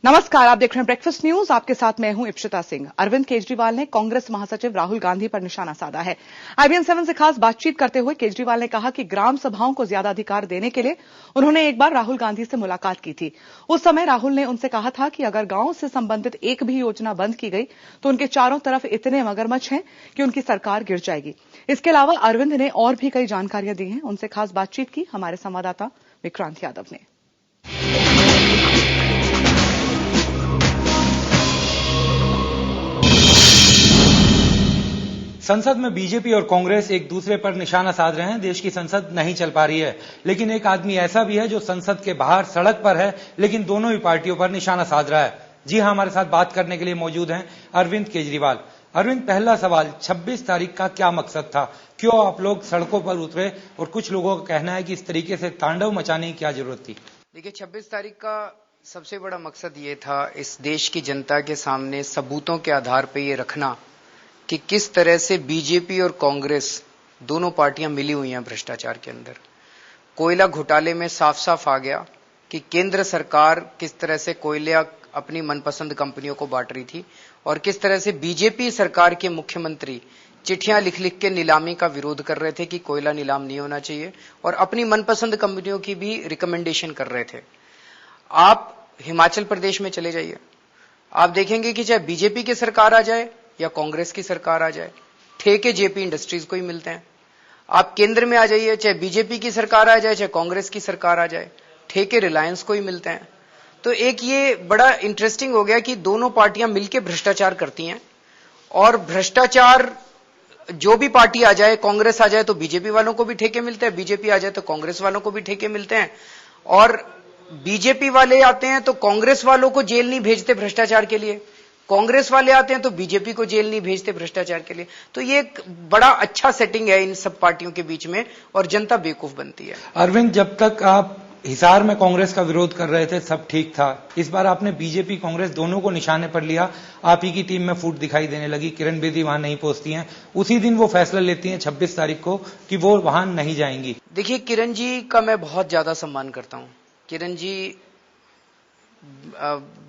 नमस्कार, आप देख रहे हैं ब्रेकफास्ट न्यूज। आपके साथ मैं हूं इप्शिता सिंह। अरविंद केजरीवाल ने कांग्रेस महासचिव राहुल गांधी पर निशाना साधा है। IBN 7 से खास बातचीत करते हुए केजरीवाल ने कहा कि ग्राम सभाओं को ज्यादा अधिकार देने के लिए उन्होंने एक बार राहुल गांधी से मुलाकात की थी। उस समय राहुल ने उनसे कहा था कि अगर गांव से संबंधित एक भी योजना बंद की गई तो उनके चारों तरफ इतने मगरमच्छ हैं कि उनकी सरकार गिर जाएगी। इसके अलावा अरविंद ने और भी कई जानकारियां दी हैं। उनसे खास बातचीत की हमारे संवाददाता विक्रांत यादव ने। संसद में बीजेपी और कांग्रेस एक दूसरे पर निशाना साध रहे हैं। देश की संसद नहीं चल पा रही है, लेकिन एक आदमी ऐसा भी है जो संसद के बाहर सड़क पर है, लेकिन दोनों ही पार्टियों पर निशाना साध रहा है। जी हां, हमारे साथ बात करने के लिए मौजूद हैं अरविंद केजरीवाल। अरविंद, पहला सवाल, 26 तारीख का क्या मकसद था? क्यों आप लोग सड़कों पर उतरे? और कुछ लोगों का कहना है कि इस तरीके से तांडव मचाने की क्या जरूरत थी? देखिए, 26 तारीख का सबसे बड़ा मकसद ये था, इस देश की जनता के सामने सबूतों के आधार पर यह रखना कि किस तरह से बीजेपी और कांग्रेस दोनों पार्टियां मिली हुई हैं भ्रष्टाचार के अंदर। कोयला घोटाले में साफ साफ आ गया कि केंद्र सरकार किस तरह से कोयला अपनी मनपसंद कंपनियों को बांट रही थी और किस तरह से बीजेपी सरकार के मुख्यमंत्री चिट्ठियां लिख लिख के नीलामी का विरोध कर रहे थे कि कोयला नीलाम नहीं होना चाहिए और अपनी मनपसंद कंपनियों की भी रिकमेंडेशन कर रहे थे। आप हिमाचल प्रदेश में चले जाइए, आप देखेंगे कि चाहे बीजेपी की सरकार आ जाए या कांग्रेस की सरकार आ जाए, ठेके जेपी इंडस्ट्रीज को ही मिलते हैं। आप केंद्र में आ जाइए, चाहे बीजेपी की सरकार आ जाए चाहे कांग्रेस की सरकार आ जाए, ठेके रिलायंस को ही मिलते हैं। तो एक ये बड़ा इंटरेस्टिंग हो गया कि दोनों पार्टियां मिलकर भ्रष्टाचार करती हैं और भ्रष्टाचार जो भी पार्टी आ जाए, कांग्रेस आ जाए तो बीजेपी वालों को भी ठेके मिलते हैं, बीजेपी आ जाए तो कांग्रेस वालों को भी ठेके मिलते हैं। और बीजेपी वाले आते हैं तो कांग्रेस वालों को जेल नहीं भेजते भ्रष्टाचार के लिए, कांग्रेस वाले आते हैं तो बीजेपी को जेल नहीं भेजते भ्रष्टाचार के लिए। तो ये एक बड़ा अच्छा सेटिंग है इन सब पार्टियों के बीच में और जनता बेवकूफ बनती है। अरविंद, जब तक आप हिसार में कांग्रेस का विरोध कर रहे थे सब ठीक था। इस बार आपने बीजेपी कांग्रेस दोनों को निशाने पर लिया। आप ही की टीम में फूट दिखाई देने लगी। किरण बेदी वहां नहीं पहुंचती हैं। उसी दिन वो फैसला लेती हैं 26 तारीख को कि वो वहां नहीं जाएंगी। देखिए, किरण जी का मैं बहुत ज्यादा सम्मान करता हूं। किरण जी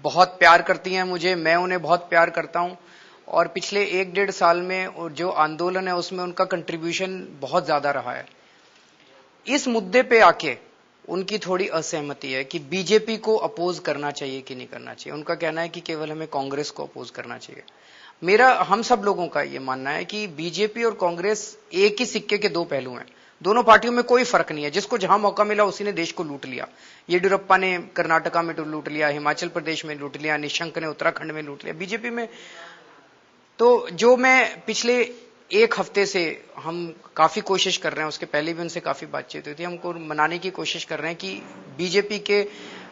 बहुत प्यार करती हैं मुझे, मैं उन्हें बहुत प्यार करता हूं और पिछले 1-1.5 साल में जो आंदोलन है उसमें उनका कंट्रीब्यूशन बहुत ज्यादा रहा है। इस मुद्दे पे आके उनकी थोड़ी असहमति है कि बीजेपी को अपोज करना चाहिए कि नहीं करना चाहिए। उनका कहना है कि केवल हमें कांग्रेस को अपोज करना चाहिए। हम सब लोगों का यह मानना है कि बीजेपी और कांग्रेस एक ही सिक्के के दो पहलू हैं। दोनों पार्टियों में कोई फर्क नहीं है। जिसको जहां मौका मिला उसी ने देश को लूट लिया। येडियुरप्पा ने कर्नाटका में लूट लिया, हिमाचल प्रदेश में लूट लिया, निशंक ने उत्तराखंड में लूट लिया, बीजेपी में। तो जो मैं पिछले एक हफ्ते से हम काफी कोशिश कर रहे हैं, उसके पहले भी उनसे काफी बातचीत हुई थी, हमको मनाने की कोशिश कर रहे हैं कि बीजेपी के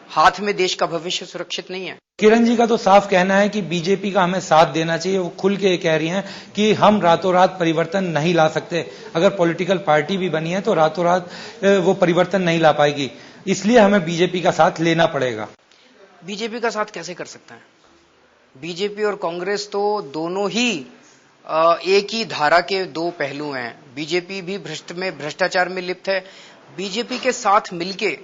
हाथ में देश का भविष्य सुरक्षित नहीं है। किरण जी का तो साफ कहना है कि बीजेपी का हमें साथ देना चाहिए। वो खुल के कह रही हैं कि हम रातों रात परिवर्तन नहीं ला सकते। अगर पॉलिटिकल पार्टी भी बनी है तो रातों रात वो परिवर्तन नहीं ला पाएगी, इसलिए हमें बीजेपी का साथ लेना पड़ेगा। बीजेपी का साथ कैसे कर सकते हैं? बीजेपी और कांग्रेस तो दोनों ही एक ही धारा के दो पहलू हैं। बीजेपी भी भ्रष्टाचार में लिप्त है। बीजेपी के साथ मिलके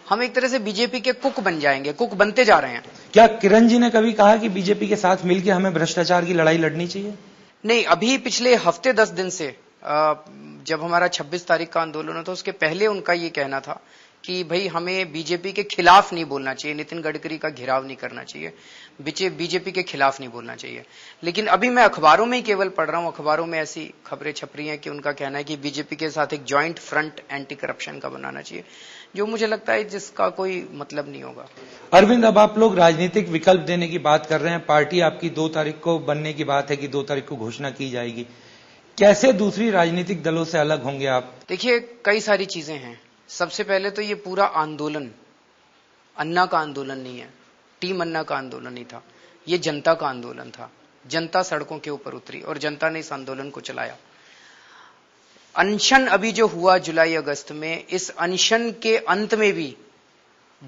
हम एक तरह से बीजेपी के कुक बन जाएंगे, कुक बनते जा रहे हैं। क्या किरण जी ने कभी कहा कि बीजेपी के साथ मिलकर हमें भ्रष्टाचार की लड़ाई लड़नी चाहिए? नहीं, अभी पिछले हफ्ते 10 दिन से जब हमारा 26 तारीख का आंदोलन था उसके पहले उनका ये कहना था कि भाई हमें बीजेपी के खिलाफ नहीं बोलना चाहिए, नितिन गडकरी का घेराव नहीं करना चाहिए, बीजेपी के खिलाफ नहीं बोलना चाहिए। लेकिन अभी मैं अखबारों में ही केवल पढ़ रहा हूं, अखबारों में ऐसी खबरें छप रही हैं कि उनका कहना है कि बीजेपी के साथ एक जॉइंट फ्रंट एंटी करप्शन का बनाना चाहिए, जो मुझे लगता है जिसका कोई मतलब नहीं होगा। अरविंद, अब आप लोग राजनीतिक विकल्प देने की बात कर रहे हैं। पार्टी आपकी 2 तारीख को बनने की बात है कि 2 तारीख को घोषणा की जाएगी। कैसे दूसरी राजनीतिक दलों से अलग होंगे आप? देखिए, कई सारी चीजें हैं। सबसे पहले तो ये पूरा आंदोलन अन्ना का आंदोलन नहीं है, टीम अन्ना का आंदोलन नहीं था, ये जनता का आंदोलन था। जनता सड़कों के ऊपर उतरी और जनता ने इस आंदोलन को चलाया। अनशन अभी जो हुआ जुलाई अगस्त में, इस अनशन के अंत में भी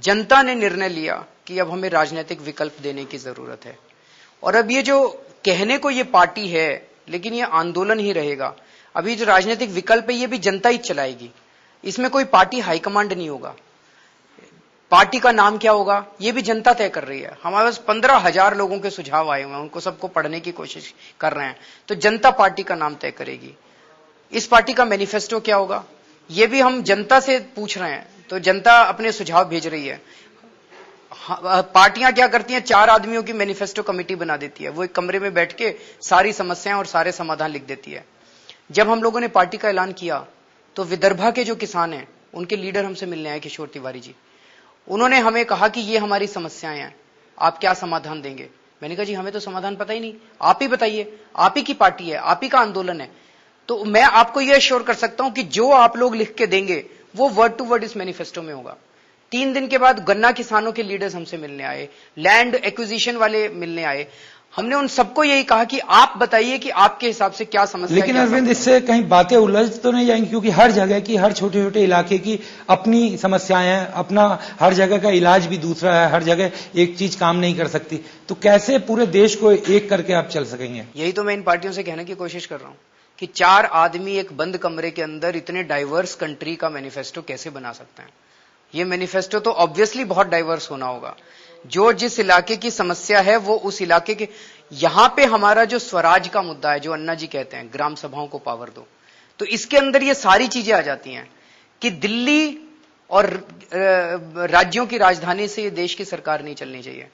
जनता ने निर्णय लिया कि अब हमें राजनीतिक विकल्प देने की जरूरत है। और अब ये जो कहने को ये पार्टी है, लेकिन ये आंदोलन ही रहेगा। अभी जो राजनीतिक विकल्प है ये भी जनता ही चलाएगी। इसमें कोई पार्टी हाईकमांड नहीं होगा। पार्टी का नाम क्या होगा, ये भी जनता तय कर रही है। हमारे पास 15,000 लोगों के सुझाव आए हुए हैं, उनको सबको पढ़ने की कोशिश कर रहे हैं। तो जनता पार्टी का नाम तय करेगी। इस पार्टी का मैनिफेस्टो क्या होगा, ये भी हम जनता से पूछ रहे हैं। तो जनता अपने सुझाव भेज रही है। पार्टियां क्या करती हैं, 4 आदमियों की मैनिफेस्टो कमेटी बना देती है। वो एक कमरे में बैठ के सारी समस्याएं और सारे समाधान लिख देती है। जब हम लोगों ने पार्टी का ऐलान किया तो विदर्भा के जो किसान हैं, उनके लीडर हमसे मिलने आए, किशोर तिवारी जी। उन्होंने हमें कहा कि ये हमारी समस्याएं हैं, आप क्या समाधान देंगे। मैंने कहा जी हमें तो समाधान पता ही नहीं, आप ही बताइए, आप ही की पार्टी है, आप ही का आंदोलन है। तो मैं आपको यह एश्योर कर सकता हूं कि जो आप लोग लिख के देंगे वो वर्ड टू वर्ड इस मैनिफेस्टो में होगा। 3 दिन के बाद गन्ना किसानों के लीडर्स हमसे मिलने आए, लैंड एक्विजिशन वाले मिलने आए। हमने उन सबको यही कहा कि आप बताइए कि आपके हिसाब से क्या समस्या है। लेकिन अरविंद, इससे कहीं बातें उलझ तो नहीं जाएंगी, क्योंकि हर जगह की, हर छोटे छोटे इलाके की अपनी समस्याएं हैं, अपना हर जगह का इलाज भी दूसरा है, हर जगह एक चीज काम नहीं कर सकती। तो कैसे पूरे देश को एक करके आप चल सकेंगे? यही तो मैं इन पार्टियों से कहने की कोशिश कर रहा हूं कि 4 आदमी एक बंद कमरे के अंदर इतने डाइवर्स कंट्री का मैनिफेस्टो कैसे बना सकते हैं। ये मैनिफेस्टो तो ऑब्वियसली बहुत डाइवर्स होना होगा। जो जिस इलाके की समस्या है वो उस इलाके के, यहां पे हमारा जो स्वराज का मुद्दा है, जो अन्ना जी कहते हैं ग्राम सभाओं को पावर दो, तो इसके अंदर ये सारी चीजें आ जाती हैं कि दिल्ली और राज्यों की राजधानी से ये देश की सरकार नहीं चलनी चाहिए।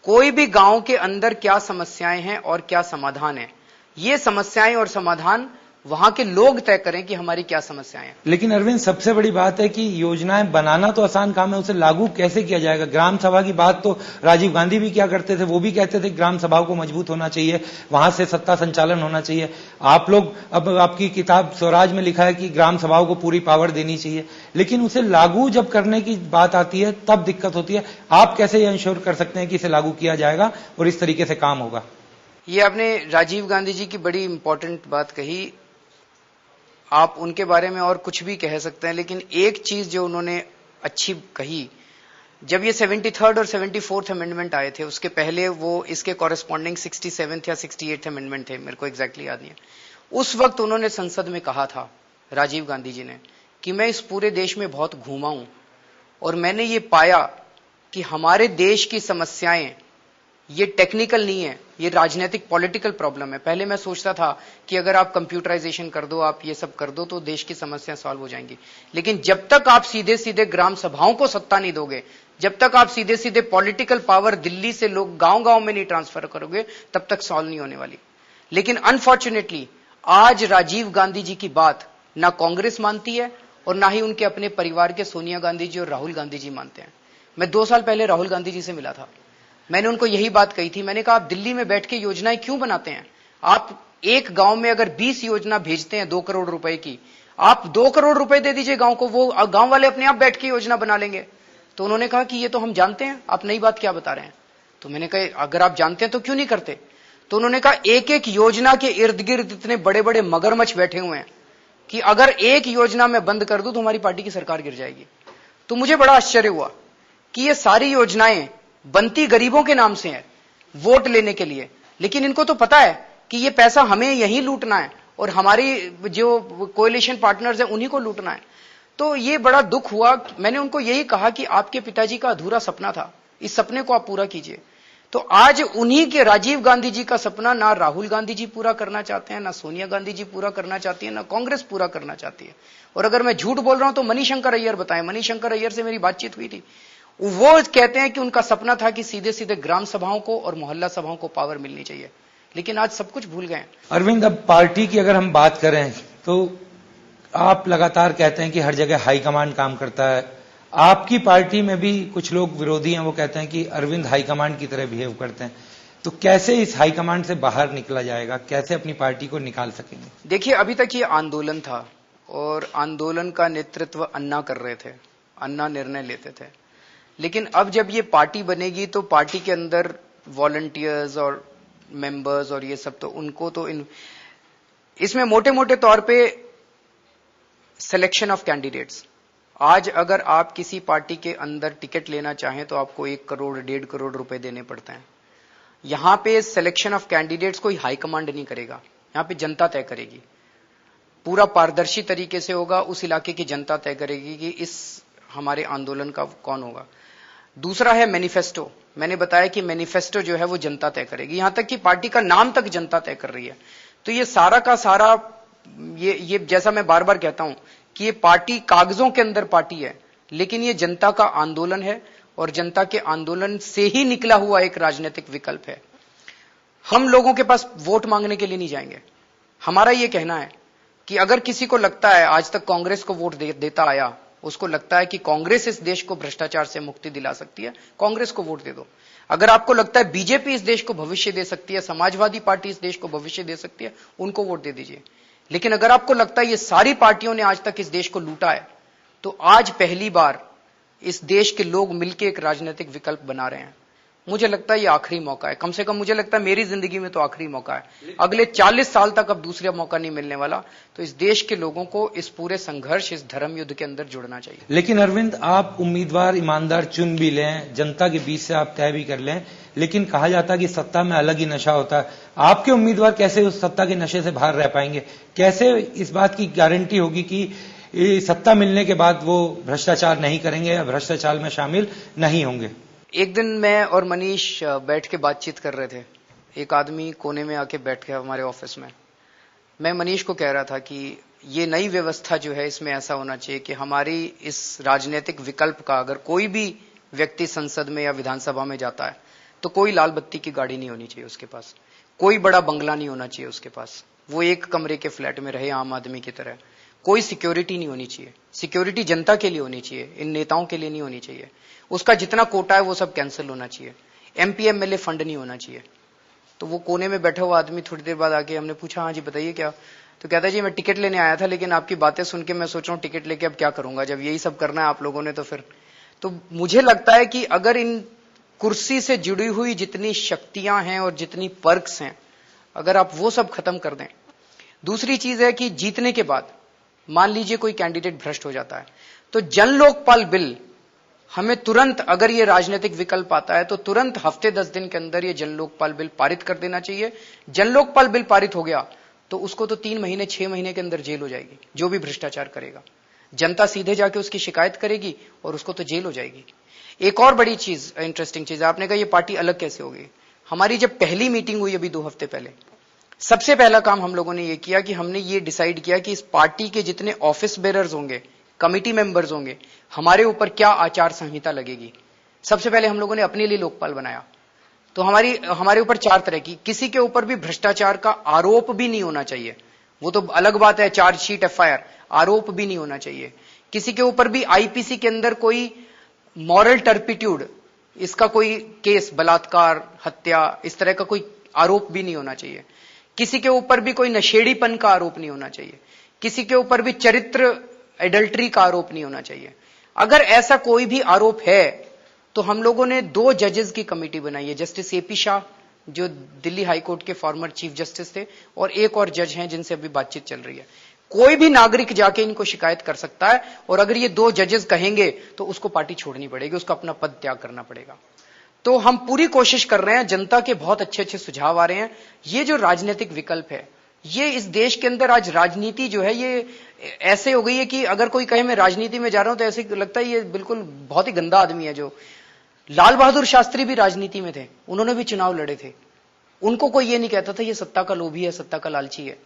कोई भी गांव के अंदर क्या समस्याएं हैं और क्या समाधान है, ये समस्याएं और समाधान वहां के लोग तय करें कि हमारी क्या समस्याएं हैं। लेकिन अरविंद, सबसे बड़ी बात है कि योजनाएं बनाना तो आसान काम है, उसे लागू कैसे किया जाएगा। ग्राम सभा की बात तो राजीव गांधी भी क्या करते थे, वो भी कहते थे ग्राम सभाओं को मजबूत होना चाहिए, वहां से सत्ता संचालन होना चाहिए। आप लोग, अब आपकी किताब स्वराज में लिखा है कि ग्राम सभाओं को पूरी पावर देनी चाहिए, लेकिन उसे लागू जब करने की बात आती है तब दिक्कत होती है। आप कैसे ये इंश्योर कर सकते हैं कि इसे लागू किया जाएगा और इस तरीके से काम होगा? ये आपने राजीव गांधी जी की बड़ी इंपॉर्टेंट बात कही। आप उनके बारे में और कुछ भी कह सकते हैं, लेकिन एक चीज जो उन्होंने अच्छी कही, जब ये 73rd और 74th अमेंडमेंट आए थे, उसके पहले वो इसके कॉरेस्पॉन्डिंग 67th या 68th अमेंडमेंट थे, मेरे को एग्जैक्टली याद नहीं है। उस वक्त उन्होंने संसद में कहा था, राजीव गांधी जी ने, कि मैं इस पूरे देश में बहुत घूमा हूं और मैंने ये पाया कि हमारे देश की समस्याएं ये टेक्निकल नहीं है, ये राजनीतिक पॉलिटिकल प्रॉब्लम है। पहले मैं सोचता था कि अगर आप कंप्यूटराइजेशन कर दो, आप ये सब कर दो, तो देश की समस्या सॉल्व हो जाएंगी। लेकिन जब तक आप सीधे सीधे ग्राम सभाओं को सत्ता नहीं दोगे, जब तक आप सीधे सीधे पॉलिटिकल पावर दिल्ली से लोग गांव गांव में नहीं ट्रांसफर करोगे, तब तक सॉल्व नहीं होने वाली। लेकिन अनफॉर्चुनेटली आज राजीव गांधी जी की बात ना कांग्रेस मानती है और ना ही उनके अपने परिवार के सोनिया गांधी जी और राहुल गांधी जी मानते हैं। मैं 2 साल पहले राहुल गांधी जी से मिला था। मैंने उनको यही बात कही थी। मैंने कहा, आप दिल्ली में बैठ के योजनाएं क्यों बनाते हैं? आप एक गांव में अगर 20 योजना भेजते हैं 2 करोड़ रुपए की, आप 2 करोड़ रुपए दे दीजिए गांव को, वो गांव वाले अपने आप बैठ के योजना बना लेंगे। तो उन्होंने कहा कि ये तो हम जानते हैं, आप नई बात क्या बता रहे हैं। तो मैंने कहा, अगर आप जानते हैं तो क्यों नहीं करते? तो उन्होंने कहा, एक एक योजना के इर्द गिर्द इतने बड़े बड़े मगरमच्छ बैठे हुए हैं कि अगर एक योजना में बंद कर दूं तो हमारी पार्टी की सरकार गिर जाएगी। तो मुझे बड़ा आश्चर्य हुआ कि ये सारी योजनाएं बनती गरीबों के नाम से है, वोट लेने के लिए, लेकिन इनको तो पता है कि ये पैसा हमें यहीं लूटना है और हमारी जो कोएलिशन पार्टनर्स हैं उन्हीं को लूटना है। तो ये बड़ा दुख हुआ। मैंने उनको यही कहा कि आपके पिताजी का अधूरा सपना था, इस सपने को आप पूरा कीजिए। तो आज उन्हीं के, राजीव गांधी जी का सपना ना राहुल गांधी जी पूरा करना चाहते हैं, ना सोनिया गांधी जी पूरा करना चाहती है, ना कांग्रेस पूरा करना चाहती है। और अगर मैं झूठ बोल रहा हूं तो मणिशंकर अय्यर बताएं। मणिशंकर अय्यर से मेरी बातचीत हुई थी, वो कहते हैं कि उनका सपना था कि सीधे सीधे ग्राम सभाओं को और मोहल्ला सभाओं को पावर मिलनी चाहिए, लेकिन आज सब कुछ भूल गए। अरविंद, अब पार्टी की अगर हम बात करें तो आप लगातार कहते हैं कि हर जगह हाईकमांड काम करता है। आपकी पार्टी में भी कुछ लोग विरोधी हैं, वो कहते हैं कि अरविंद हाईकमांड की तरह बिहेव करते हैं। तो कैसे इस हाईकमांड से बाहर निकला जाएगा, कैसे अपनी पार्टी को निकाल सकेंगे? देखिए, अभी तक ये आंदोलन था और आंदोलन का नेतृत्व अन्ना कर रहे थे, अन्ना निर्णय लेते थे। लेकिन अब जब ये पार्टी बनेगी तो पार्टी के अंदर वॉलंटियर्स और मेंबर्स और ये सब, तो उनको तो इसमें मोटे मोटे तौर पे सिलेक्शन ऑफ कैंडिडेट्स। आज अगर आप किसी पार्टी के अंदर टिकट लेना चाहें तो आपको 1 करोड़ 1.5 करोड़ रुपए देने पड़ते हैं। यहां पे सिलेक्शन ऑफ कैंडिडेट्स कोई हाईकमांड नहीं करेगा, यहां पे जनता तय करेगी। पूरा पारदर्शी तरीके से होगा, उस इलाके की जनता तय करेगी कि इस हमारे आंदोलन का कौन होगा। दूसरा है मैनिफेस्टो। मैंने बताया कि मैनिफेस्टो जो है वो जनता तय करेगी, यहां तक कि पार्टी का नाम तक जनता तय कर रही है। तो ये सारा का सारा ये जैसा मैं बार बार कहता हूं कि ये पार्टी कागजों के अंदर पार्टी है, लेकिन ये जनता का आंदोलन है और जनता के आंदोलन से ही निकला हुआ एक राजनीतिक विकल्प है। हम लोगों के पास वोट मांगने के लिए नहीं जाएंगे। हमारा यह कहना है कि अगर किसी को लगता है, आज तक कांग्रेस को वोट देता आया, उसको लगता है कि कांग्रेस इस देश को भ्रष्टाचार से मुक्ति दिला सकती है, कांग्रेस को वोट दे दो। अगर आपको लगता है बीजेपी इस देश को भविष्य दे सकती है, समाजवादी पार्टी इस देश को भविष्य दे सकती है, उनको वोट दे दीजिए। लेकिन अगर आपको लगता है ये सारी पार्टियों ने आज तक इस देश को लूटा है, तो आज पहली बार इस देश के लोग मिलकर एक राजनीतिक विकल्प बना रहे हैं। मुझे लगता है ये आखिरी मौका है, कम से कम मुझे लगता है मेरी जिंदगी में तो आखिरी मौका है। अगले 40 साल तक अब दूसरा मौका नहीं मिलने वाला। तो इस देश के लोगों को इस पूरे संघर्ष, इस धर्म युद्ध के अंदर जुड़ना चाहिए। लेकिन अरविंद, आप उम्मीदवार ईमानदार चुन भी लें, जनता के बीच से आप तय भी कर लें, लेकिन कहा जाता है कि सत्ता में अलग ही नशा होता है। आपके उम्मीदवार कैसे उस सत्ता के नशे से बाहर रह पाएंगे? कैसे इस बात की गारंटी होगी कि सत्ता मिलने के बाद वो भ्रष्टाचार नहीं करेंगे या भ्रष्टाचार में शामिल नहीं होंगे? एक दिन मैं और मनीष बैठ के बातचीत कर रहे थे। एक आदमी कोने में आके बैठ गया हमारे ऑफिस में। मैं मनीष को कह रहा था कि ये नई व्यवस्था जो है, इसमें ऐसा होना चाहिए कि हमारी इस राजनीतिक विकल्प का अगर कोई भी व्यक्ति संसद में या विधानसभा में जाता है तो कोई लाल बत्ती की गाड़ी नहीं होनी चाहिए उसके पास, कोई बड़ा बंगला नहीं होना चाहिए उसके पास, वो एक कमरे के फ्लैट में रहे आम आदमी की तरह। कोई सिक्योरिटी नहीं होनी चाहिए। सिक्योरिटी जनता के लिए होनी चाहिए, इन नेताओं के लिए नहीं होनी चाहिए। उसका जितना कोटा है वो सब कैंसिल होना चाहिए। एमपी एमएलए फंड नहीं होना चाहिए। तो वो कोने में बैठा हुआ आदमी थोड़ी देर बाद आके, हमने पूछा हाँ जी बताइए क्या? तो कहता है जी मैं टिकट लेने आया था, लेकिन आपकी बातें सुन के मैं सोच रहा हूँ टिकट लेके अब क्या करूंगा, जब यही सब करना है आप लोगों ने तो फिर। तो मुझे लगता है कि अगर इन कुर्सी से जुड़ी हुई जितनी शक्तियां हैं और जितनी पर्क्स हैं, अगर आप वो सब खत्म कर दें। दूसरी चीज है कि जीतने के बाद मान लीजिए कोई कैंडिडेट भ्रष्ट हो जाता है, तो जन लोकपाल बिल हमें तुरंत, अगर ये राजनीतिक विकल्प आता है तो तुरंत हफ्ते 10 दिन के अंदर ये जन लोकपाल बिल पारित कर देना चाहिए। जन लोकपाल बिल पारित हो गया तो उसको तो 3 महीने 6 महीने के अंदर जेल हो जाएगी। जो भी भ्रष्टाचार करेगा जनता सीधे जाके उसकी शिकायत करेगी और उसको तो जेल हो जाएगी। एक और बड़ी चीज, इंटरेस्टिंग चीज, आपने कहा ये पार्टी अलग कैसे होगी। हमारी जब पहली मीटिंग हुई अभी 2 हफ्ते पहले, सबसे पहला काम हम लोगों ने ये किया कि हमने ये डिसाइड किया कि इस पार्टी के जितने ऑफिस बेरर्स होंगे, कमिटी मेंबर्स होंगे, हमारे ऊपर क्या आचार संहिता लगेगी। सबसे पहले हम लोगों ने अपने लिए लोकपाल बनाया। तो हमारे ऊपर 4 तरह की, किसी के ऊपर भी भ्रष्टाचार का आरोप भी नहीं होना चाहिए, वो तो अलग बात है, चार्जशीट एफआईआर, आरोप भी नहीं होना चाहिए। किसी के ऊपर भी आईपीसी के अंदर कोई मॉरल टर्पिट्यूड, इसका कोई केस, बलात्कार, हत्या, इस तरह का कोई आरोप भी नहीं होना चाहिए। किसी के ऊपर भी कोई नशेड़ीपन का आरोप नहीं होना चाहिए। किसी के ऊपर भी चरित्र, एडल्ट्री का आरोप नहीं होना चाहिए। अगर ऐसा कोई भी आरोप है तो हम लोगों ने 2 जजेस की कमेटी बनाई है, जस्टिस एपी शाह जो दिल्ली हाईकोर्ट के फॉर्मर चीफ जस्टिस थे, और एक और जज हैं जिनसे अभी बातचीत चल रही है। कोई भी नागरिक जाके इनको शिकायत कर सकता है, और अगर ये 2 जजेस कहेंगे तो उसको पार्टी छोड़नी पड़ेगी, उसको अपना पद त्याग करना पड़ेगा। तो हम पूरी कोशिश कर रहे हैं, जनता के बहुत अच्छे अच्छे सुझाव आ रहे हैं। ये जो राजनीतिक विकल्प है, ये इस देश के अंदर आज राजनीति जो है ये ऐसे हो गई है कि अगर कोई कहे मैं राजनीति में जा रहा हूं तो ऐसे लगता है ये बिल्कुल बहुत ही गंदा आदमी है। जो लाल बहादुर शास्त्री भी राजनीति में थे, उन्होंने भी चुनाव लड़े थे, उनको कोई ये नहीं कहता था ये सत्ता का लोभी है, सत्ता का लालची है।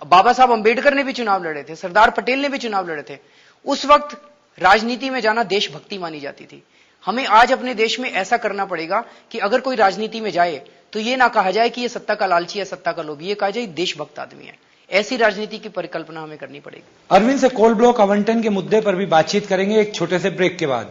बाबा साहब अंबेडकर ने भी चुनाव लड़े थे, सरदार पटेल ने भी चुनाव लड़े थे। उस वक्त राजनीति में जाना देशभक्ति मानी जाती थी। हमें आज अपने देश में ऐसा करना पड़ेगा कि अगर कोई राजनीति में जाए तो ये ना कहा जाए कि ये सत्ता का लालची है, सत्ता का लोभी, ये कहा जाए देशभक्त आदमी है। ऐसी राजनीति की परिकल्पना हमें करनी पड़ेगी। अरविंद से कोल ब्लॉक आवंटन के मुद्दे पर भी बातचीत करेंगे एक छोटे से ब्रेक के बाद।